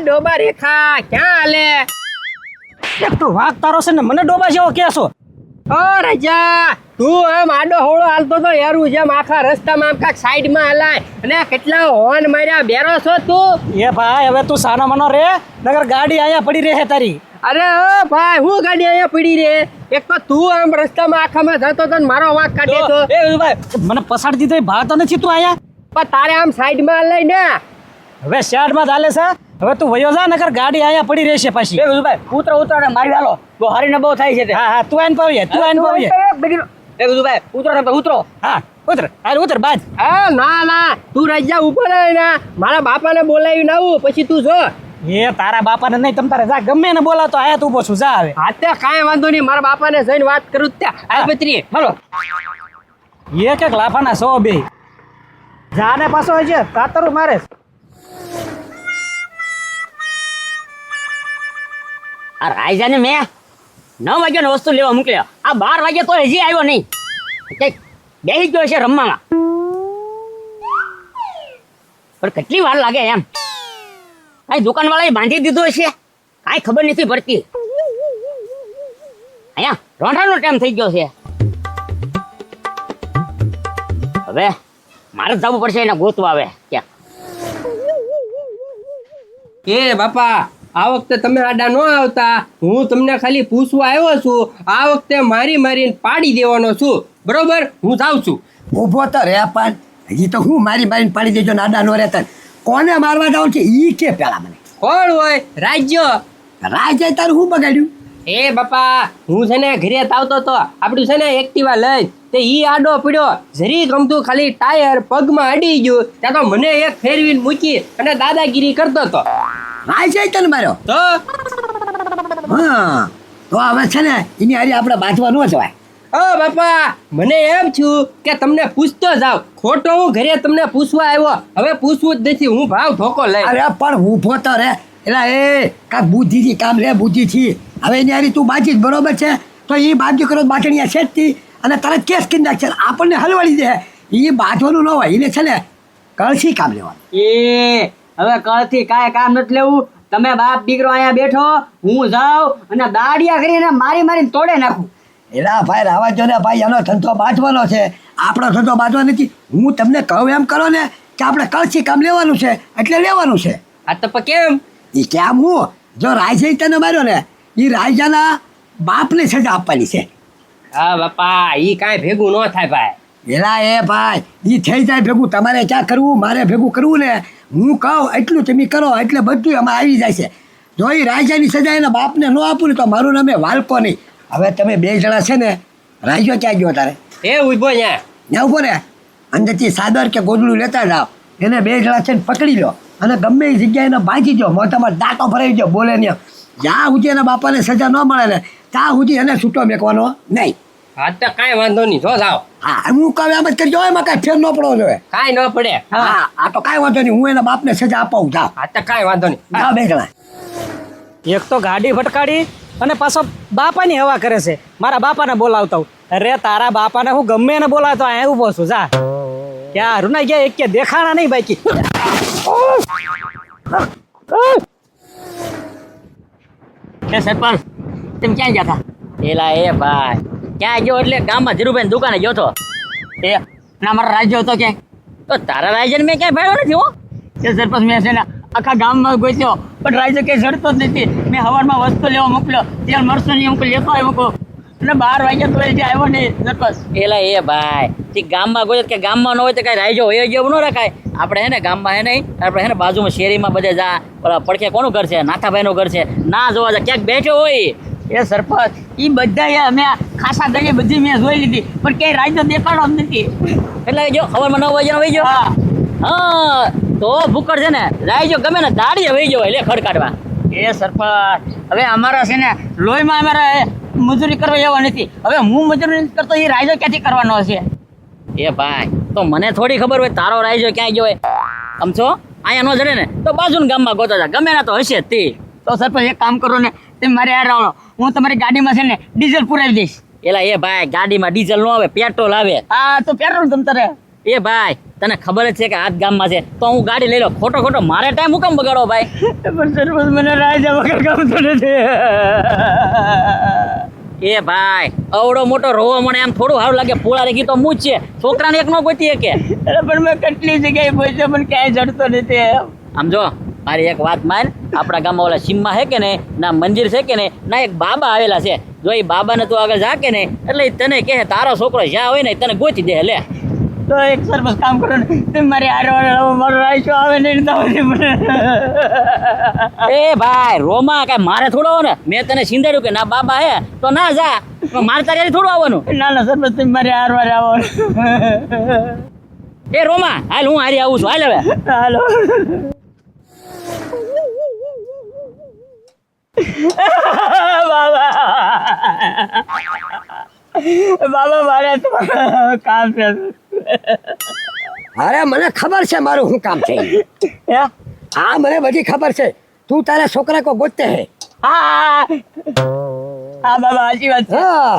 ડોબા રેખા ક્યાં હાલે? એક તો વાઘ તારો છે ને મને ડોબા જેવો કેસો. ઓ રાજા, તું આમ આડો હોળો હાલતો તો યારું જેમ આખા રસ્તામાં આમ કાક સાઈડમાં હલાય અને કેટલા હોર્ન માર્યા બેરો છો તું? એ ભાઈ હવે તું સાનો મનો રે, નગર ગાડી અહીંયા પડી રહે તારી. અરે ઓ ભાઈ, હું ગાડી અહીંયા પડી રે? એક તો તું આમ રસ્તામાં આખામાં જતો તો મારો વાંક કાઢે તો. એ ભાઈ મને પસાડી દીધો ભાતો નથી તું અહીંયા. પણ તારે આમ સાઈડમાં લઈ ને. હવે શેડમાં ચાલે છે. હવે તું વયો જા, નગર ગાડી અહીંયા પડી રહેશે પાછી. એ વિજુભાઈ ઉતરો ઉતરો ને મારી હાલો, તો હારીને બહુ થાય છે તે. હા હા તું આઈને પાવીએ, તું આઈને પાવીએ. એ વિજુભાઈ ઉતરો ને ઉતરો. હા ઉતર, હાલ ઉતર બાજ. હા ના ના, તું રાજા ઉપર આય ને મારા બાપાને બોલાવીને આવું પછી તું જો. એ તારા બાપાને નહીં, તમ તારે જા, ગમે એને બોલાવતો આયા તું ઉભો છું, જા હવે. હા તે કાંઈ વાંધો નહીં, મારા બાપાને જઈને વાત કરું ત્યાં. આ પત્રી હાલો. એક એક લાફાના 100 બે જાને પાછો હોય છે કાતરું મારે. આ રાજાને મેં 9 વાગ્યાનો વસ્તુ લેવા મોકલ્યો, આ 12 વાગ્યા તો હજી આવ્યો નહીં. કઈક બેસી ગયો છે રમવામાં. પણ કેટલી વાર લાગે એમ? કઈ દુકાનવાળાએ બાંધી દીધો હશે, કાંઈ ખબર નથી પડતી. અહીંયા રોંઢાનો ટાઈમ થઈ ગયો છે. હવે મારે જવું પડશે એને ગોતવા. આવે ક્યાં? એ બાપા, આ વખતે તમે આડા ન આવતા, હું તમને ખાલી પૂછવા આવ્યો છું. આ વખતે મારીને પાડી દેવાનો છું, બરોબર? હું જાઉં છું. ઊભો તો રે, પણ હજી તો હું મારીને પાડી દેજો, નાડા નો રહેતા. કોને મારવા જાવ છે ઈ કે પેલા મને. કોણ હોય? રાજ્ય. રાજા તારું હું બગાડ્યું? એ બાપા, હું છે ને ઘરે આવતો તો આપણું છે ને એક્ટિવા લઈ તે ઈ આડો પડ્યો, જરી ગમતું ખાલી ટાયર પગમાં અડી ગયું, ત્યાં તો મને એક ફેરવીને મૂકી અને દાદાગીરી કરતો હતો. રાજા તને માર્યો તો હા, તો હવે છે ને એની હારી આપણે બાંધવા ન જવાય. ઓ બાપા, મને એમ છું કે તમને પૂછતો જાવ, ખોટો હું ઘરે તમને પૂછવા આવ્યો. હવે પૂછવું જ નથી, હું ભાવ ધોકો લઈ. અરે પણ ઊભો તો રે, એટલે એ કાંઈક બુદ્ધિથી કામ લે, બુદ્ધિથી. હવે એની હારી તું બાજી જ બરોબર છે, તો એ બાજુ કરો બાટણીયા છેડતી અને તરત કેસ કરી નાખશે, આપણને હલવાડી દે. એ બાંધવાનું ન હોય, એને છે ને કળથી કામ લેવાનું. એ હવે કળથી કાંઈ કામ નથી લેવું. તમે બાપ દીકરો અહીંયા બેઠો, હું જાઉં અને દાડિયા કરીને મારીને તોડે નાખું. એલા ભાઈ રાવા જો ને ભાઈ, એનો ધંધો બાંધવાનો છે, આપણો ધંધો બાંધવા નથી. હું તમને કહું એમ કરો ને કે આપણે કળથી કામ લેવાનું છે એટલે લેવાનું છે. આ તો પણ કેમ? એ કેમ? હું જો રાજા તને માર્યો ને, એ રાજાના બાપને સજા આપવાની છે. હા બાપા, ઈ કાંઈ ભેગું ન થાય ભાઈ. એલા એ ભાઈ, એ થઈ જાય ભેગું. તમારે ક્યાં કરવું, મારે ભેગું કરવું ને. હું કહું એટલું તમે કરો એટલે બધું એમાં આવી જાય છે. જો એ રાજાની સજા એના બાપને ન આપું ને તો મારું નામે વાલકો નહીં. હવે તમે બે જણા છે ને, રાજો ક્યાં ગયો તારે? એ ઉભો ન્યા. ત્યાં ઉભો ને, અંદરથી સાદર કે ગોદડું લેતા જાઓ, એને બે જણા છે ને પકડી લો અને ગમે એ જગ્યાએ એને બાંધી દો, મોઢામાં દાંતો ભરાઈ દો, બોલે નહીં. જ્યાં સુધી એના બાપાને સજા ન મળે ને ત્યાં સુધી એને છૂટો મેકવાનો નહીં. હા તો કાંઈ વાંધો નહીં, જો જાઓ. હા, હું કહું એમ જ કરજો, એમાં કાંઈ ફેર ન પડવો જોઈએ. કાંઈ ન પડે. હા, આ તો કાંઈ વાંધો નહીં, હું એના બાપને સજા અપાવું. જાઓ હા તો કાંઈ વાંધો નહીં. જાઓ બે જણા. એક તો ગાડી ભટકાડી અને પાછો બાપાની હવા કરે છે, મારા બાપાને બોલાવતા હું. અરે તારા બાપાને હું ગમે એને બોલાવતો અહીંયા ઊભો છું, જા. ક્યાં રૂના ગયા, એક કે દેખાણા નહીં બાકી. એ સરપંચ તમે ક્યાં ગયા હતા? એલા એ ભાઈ, ક્યાં ગયો એટલે ગામમાં ધીરુભાઈ દુકાને ગયો હતો. એ ના મારા રાજ્ય હતો ક્યાંય, તો તારા રાજ્યને મેં ક્યાંય ભાડ્યો નથી. હો એ સરપંચ, મેં છે ને આખા ગામમાં ગોત્યો પણ રાજ્ય ક્યાંય જડતો જ નથી. મેં હવારમાં વસ્તુ લેવા મોકલ્યો, ત્યાં મરસો નહીં અમુક લેતો આવ્યો મૂકો અને 12 વાગ્યા તો જે આવ્યો નહીં સરપંચ. એલા એ ભાઈ, તે ગામમાં ગયો કે ગામમાં ન હોય તો કાંઈ રાજ્ય હોય જ એવું ન રખાય. આપણે હે ને ગામમાં હે નહીં, આપણે હે ને બાજુમાં શેરીમાં બધે જા, ઓલા પડખે કોનું ઘર છે, નાથાભાઈનું ઘર છે, ના જોવા જા, ક્યાંક બેઠો હોય. એ સરપંચ, એ બધા મેં ખાસા ગળી બધી મેં જોઈ લીધી પણ ક્યાંય રાજ્ય દેખાડો જ નથી. એટલે જો ખબરમાં 9 વાગ્યાનો વહી ગયો. હા તો ભૂકડ છે ને રાજ્ય ગમે ને દાડીએ વહી ગયો એટલે ખડકાડવા. એ સરપંચ, હવે અમારા છે ને લોહીમાં અમારે મજૂરી કરવા એવા નથી. હવે હું મજૂરી નથી કરતો, એ રાજ્ય ક્યાંથી કરવાનો હશે? એ ભાઈ, તો મને થોડી ખબર હોય તારો રાજ્ય ક્યાંય ગયો હોય. આમ છો અહીંયા ન જડે ને તો બાજુના ગામમાં ગોતો જા, ગમે ના તો હશે જ તે. તો સરપંચ એક કામ કરો ને, તમે મારે યાર આવો, હું તમારી ગાડીમાં છે ને ડીઝલ પુરાવી દઈશ. એલા એ ભાઈ, ગાડીમાં ડીઝલ ન આવે, પેટ્રોલ આવે. હા તો પેટ્રોલ તમ તારે એ ભાઈ તને ખબર જ છે કે આજ ગામમાં છે તો હું ગાડી લઈ લો ખોટો મારે ટાઈમ હુકમ બગાડો ભાઈ પણ સરપંચ મને રાજા વગર ગમતો નથી. એ ભાઈ અવડો મોટો રોવો મને એમ થોડું સારું લાગે પોળા રેખી તો મૂજ છે છોકરાને એક નો ગોતી શકે. અરે પણ મેં કેટલી જગ્યાએ પહોંચ્યો પણ ક્યાંય જડતો નથી. આમ જો મારી એક વાત માન આપણા ગામમાં ઓલા સીમમાં છે કે ને ના મંદિર છે કે ને ના એક બાબા આવેલા છે જો એ બાબાને તું આગળ જા કે ને એટલે ઈ તને કહે તારો છોકરો જ્યાં હોય ને ઈ તને ગોતી દે લે. તો એક સરપંચ કામ કરો ને તમે મારી હારે મારો રાઈશો આવે ને એ ભાઈ રોમા કઈ મારે થોડો આવો ને મેં તને સિંધાડ્યું કે ના બાબા હે તો ના જા મારે તારે થોડું આવવાનું. ના ના સરપંચ તમે મારી હારવાર આવો. એ રોમા હાલ હું હારી આવું છું હાલ હવે. હાલો. બાબા મારે તો કામ છે. અરે મને ખબર છે મારું શું કામ છે. હે? હા મને બધી ખબર છે. તું તારા છોકરા કો ગોતતે હે. હા બાબા સાચી વાત છે. हाँ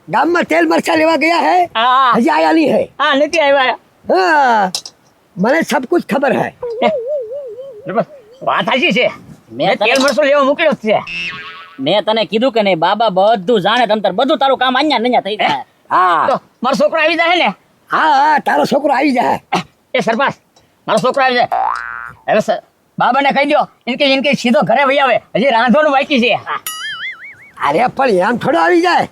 गाम में तेल मरचा लेवा गया है હા हजी आया नहीं है. હા નથી આવ્યા. हाँ मैंने सब कुछ खबर है. વાત સાચી છે. મેં તેલ તને મરચું લેવા મોકલ્યો જ છે. મેં તને કીધું કે નહીં બાબા બધું જાણે તમ તાર બધું તારું કામ અહીંયા ને અહીંયા થઈ જાય. हाँ તો મારો છોકરો આવી જાય ને. हाँ हाँ तारो छोकरो आई जाए. એ સરપંચ મારો છોકરો આવી જાય હવે બાબાને કહી દો ઇનકે સીધો ઘરે વહી આવે હજી રાંધવાનું બાકી છે. अरे पर एम थोड़ा आई जाए.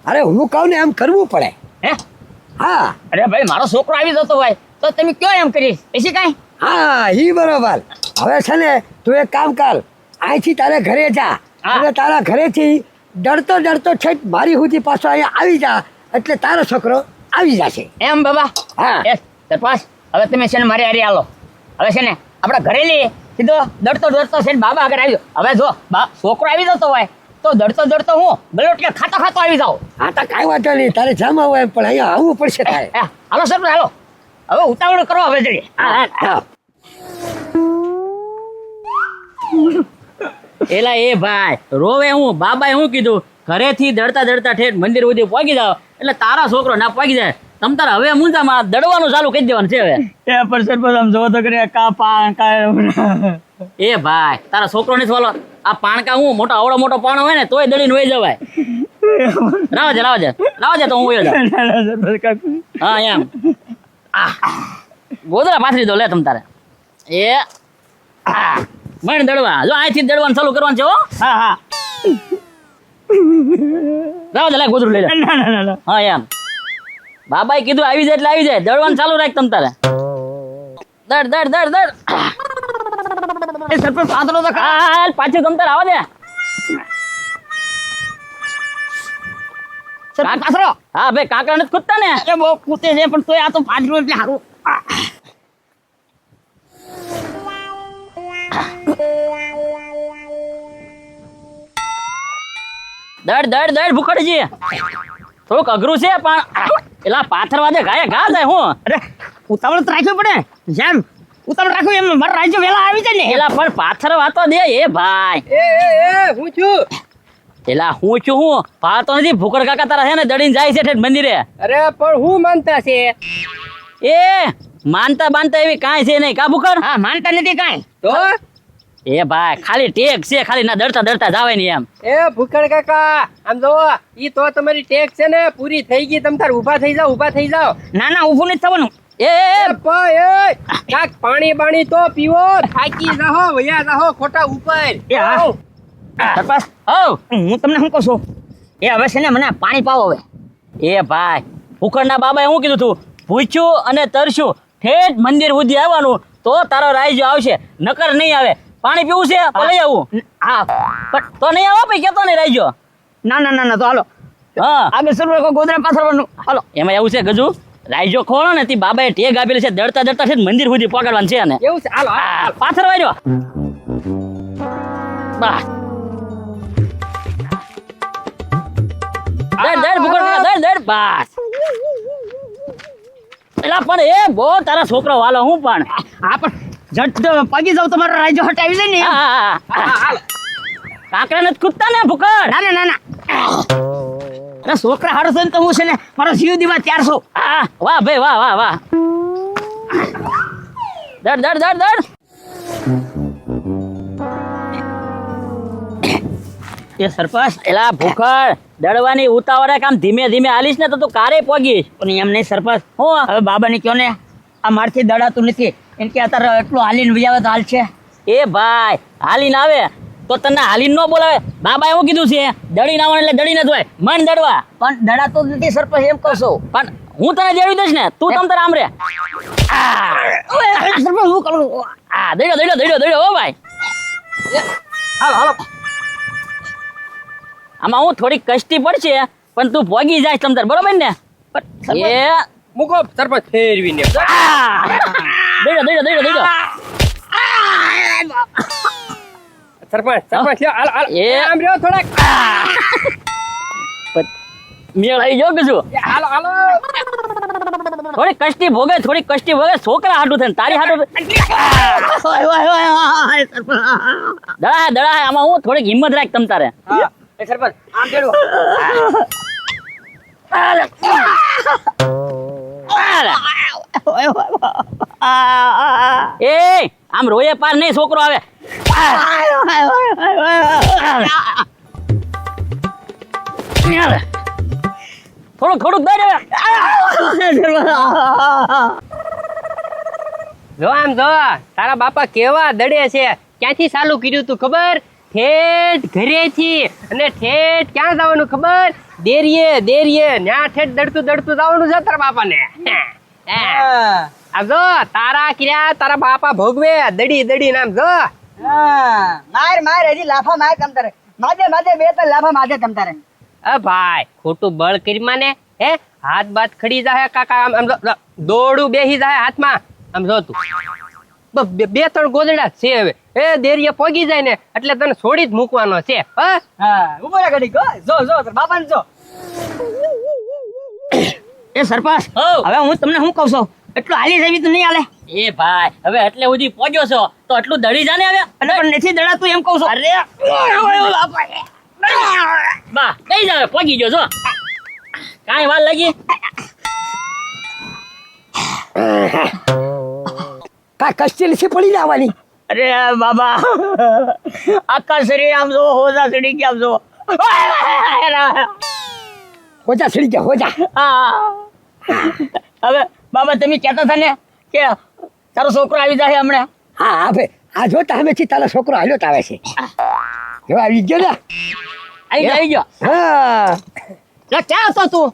अरे હું કહું ને એમ કરવું પડે. હે હા અરે ભાઈ મારો છોકરો આવી જતો હોય તો તમે કયો એમ કરીશ પછી કાંઈ. હા ઈ બરોબર. હવે છે ને તું એક કામ કર અહીંથી તારે ઘરે જા હા. અને તારા ઘરેથી ડરતો છેક મારી સુધી પાછો અહીંયા આવી જા એટલે તારો છોકરો આવી જશે. એમ બાબા. હા. એ સરપંચ હવે તમે છે ને મારી હારી હાલો. હવે છે ને આપણે ઘરે લઈએ સીધો દડતો છે ને બાબા આગળ આવ્યો. હવે જો છોકરો આવી જતો હોય તો દડતો હું ગલોટ કે ખાતો આવી જાવ. હા તો કાંઈ વાંધો નહીં તારે જામ હોય પણ અહીંયા આવવું પડશે તારે. હાલો સરપંચ હાલો હવે ઉતાવળ કરો હવે જડી. હા. એલા એ ભાઈ રોવે હું બાબાએ શું કીધું ઘરેથી દડતા ઠેઠ મંદિર સુધી પહોંચી જાવ એટલે તારા છોકરો ના પહોંચી જાય તમ તારે હવે મૂંઝામાં દડવાનું ચાલુ કરી દેવાનું છે હવે. એ પણ સરપંચ આમ જોવો તો કરી એ ભાઈ તારા છોકરો નથી વાલો આ પાણકા હું આવડો મોટો પાણો હોય ને તોય દડીને વહી જવાય. લાવજે તો હું વહી જાઉં. હા એમ ગોદરા પાથરી દો લે તમ તારે. એ મણ દડવા જો અહીંથી દડવાનું ચાલુ કરવાનું છે હો. હા લે ગોદરું લઈ લે. હા એમ બાબાએ કીધું આવી જાય એટલે આવી જાય દડવાનું ચાલુ રાખ તમ તારે. દડ એ સરપંચ પાતળો તો હાલ પાછું તમ તારે આવા દે. સરપંચ પાથરો. હા ભાઈ કાકડા નથી કૂદતા ને. અરે બહુ કૂતે છે પણ તોય આ તો પાછળ એટલે સારું. દડ ભૂખડજી થોડુંક અઘરું છે પણ પેલા પાથરવા દે ઘા જાય હું. અરે ઉતાવળ તો રાખવી પડે જેમ ઉતાવળ રાખવું એમ મારા રાજ્ય વહેલા આવી જાય ને. પેલા પણ પાથરવા તો દે એ ભાઈ. હું છું. પેલા હું છું હું પાતો નથી ભૂખડ કાકા તારા છે ને દડીને જાય છે ઠેઠ મંદિરે. અરે પણ હું માનતા છે એ માનતા બાનતા એવી કાંઈ છે નહીં કા ભૂખડ. હા માનતા નથી કાંઈ. તો એ ભાઈ ખાલી ટેક છે ખાલી ના દડતા જાવે ને એમ. એ ભૂખડ કાકા આમ જો ઈ તો તમારી ટેક્સ છે ને પૂરી થઈ ગઈ તમ તાર ઊભા થઈ જાઓ. ના ના ઊભું નથી થવાનું. એ કાક પાણી બાણી તો પીવો થાકી જાહો વયા જાહો ખોટા ઉપર. એ હા સરપંચ હું તમને શું કહું છું એ હવે છે ને મને પાણી પાવો હવે. એ ભાઈ ભૂખડના બાબાએ શું કીધું તું ભૂખ્યું અને તરસ્યું ઠેઠ મંદિર સુધી આવવાનું તો તારો રાઈજો આવશે નકર નહીં આવે. પાણી પીવું છે તો લઈ આવું. હા પણ તો નહીં આવો ભાઈ કેતો નહીં રાઈજો. ના તો હાલો હા આગળ સરપંચ ગોદરા પાથરવાનું હાલો. એમાં એવું છે ગજુ રાઈજો ખોળો ને તે બાબાએ ટેગ આપેલી છે દડતા છે મંદિર સુધી પકડવાનું છે ને એવું છે હાલો પાથરવા રહ્યો બસ દડ ભૂખડ બસ. એલા પણ એ બહુ તારા છોકરો વાલો હું પણ હા પણ જટ પગી જાવ તમારો રાજ્ય હટાવી જાય ને. કાંકરા નથી કૂદતા ને ભૂખડ. ના અરે છોકરા હારો છે ને તો હું છે ને મારો જીવ દીવા 400. હા વાહ ભાઈ વાહ વાહ વાહ. દડ દડ દડ દડ. એ સરપંચ એલા ભૂખડ દડવાની ઉતાવળે કામ ધીમે ધીમે હાલીશ ને તો તું કારે પોગીશ. પણ એમ નહીં સરપંચ, હું હવે બાબાને કયો ને આ મારથી દડાતું નથી, એમ કે અત્યારે એટલું હાલીને વિજાવે તો હાલ છે. એ ભાઈ હાલીને આવે તો તને હાલીને ન બોલાવે. બાબા એવું કીધું છે દડીને આવવાનું એટલે દડીને જ હોય મન દડવા. પણ દડાતું જ નથી સરપંચ, એમ કહું છું. પણ હું તને દેડી દઈશ ને તું તમ તારે આમ રે. સરપંચ હું કરું? આ દડ્યો દડ્યો દડ્યો દડ્યો હો ભાઈ. હાલો હાલો આમાં હું થોડી કષ્ટી પડશે પણ તું ભોગી જાય તમ તાર બરોબર ને. એ મૂકો સરપંચ ફેરવીને દડ્યો દડ્યો દડ્યો દડ્યો. સરપંચ સરપંચ લ્યો હાલ હાલ એ. આમ રહ્યો થોડાક મેળ આવી ગયો કે શું? હાલો હાલો થોડી કષ્ટી ભોગે થોડી કષ્ટી ભોગે છોકરા હાટું થાય ને તારી હાટું દડા દડા આમાં હું થોડીક હિંમત રાખ તમ તારે. એ સરપંચ આમ તેડો એ આમ રોયે પાર નહીં છોકરો આવે. થોડુંક થોડુંક દઈ દે. જો આમ જો તારા બાપા કેવા દડે છે. ક્યાંથી ચાલુ કર્યું તું ખબર? ઠેઠ ઘરેથી અને ઠેઠ ક્યાં જવાનું ખબર? દેરીએ દેરીએ ન્યા ઠેઠ દડતું દડતું જવાનું છે તારા બાપાને. આ જો તારા ક્રિયા તારા બાપા ભોગવે દડી દડી નામ જો. માર માર હજી લાફા માર તમ તારે, માજે માજે બે ત્રણ લાફા માજે તમ તારે. ભાઈ ખોટું બળ કરી માને હે હાથ બાત ખડી જાય કાકા આમ આમ જો, જો, દોડું બેહી જાય હાથમાં આમ જો તું બે ત્રણ ગોદડા છે હવે એ દેરીએ પોગી જાય ને એટલે તને છોડી જ મૂકવાનો છે. હા ઉભો રે ઘડીક, જો જો તાર બાપાને જો. એ સરપંચ હઉ. હવે હું તમને શું કહું છું, એટલું હાલી જવી તો નહીં હાલે. એ ભાઈ હવે એટલે સુધી પહોંચ્યો છો તો એટલું દડી જાને હવે. અને પણ નથી દડાતું એમ કહું છું. અરે બા કઈ જાવે પહોંચી ગયો છો. કાંઈ વાર લાગી? કા કષ્ટી નથી પડી જવાની. અરે બાબા આખા શરીર આમ જો હોજા ચડી ગયા આમ જો. હોજા સડી ગયા હોજા. હવે બાબા તમે કહેતા હતા ને કે તારો છોકરો આવી જાય હમણાં. હા હા ભાઈ આ જો તામેથી તારો છોકરો હાલ્યો જ આવે છે. જો આવી ગયો ને. આવી ગયો. હા લે ક્યાં હતો તું?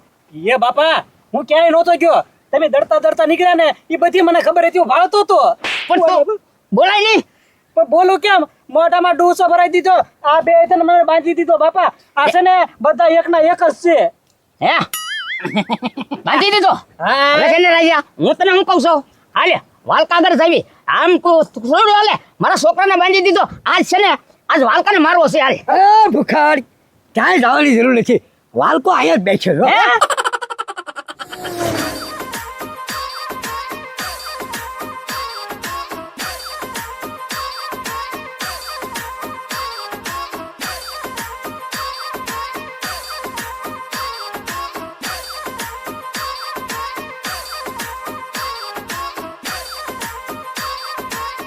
એ બાપા હું ક્યાંય નહોતો ગયો. તમે દડતા દડતા નીકળ્યા ને એ બધી મને ખબર હતી, હું ભાળતો હતો. પણ તું બોલાય નહીં. પણ બોલું કેમ? મોઢામાં ડૂસો ભરાઈ દીધો. આ બે તને મને બાંધી દીધો બાપા. આ છે ને બધા એકના એક જ છે. હે બાંધી દીધો? હા હવે છે ને રાજા હું તને શું કહું છું, હાલે વાલકાગર જાવી આમ છોડો હાલે મારા છોકરાને બાંધી દીધો. આજ છે ને આજ વાલકાને મારવો છે. હાલે એ ભૂખાડ ક્યાંય જવાની જરૂર નથી. વાલકો અહીંયા જ બેઠો છો. હે?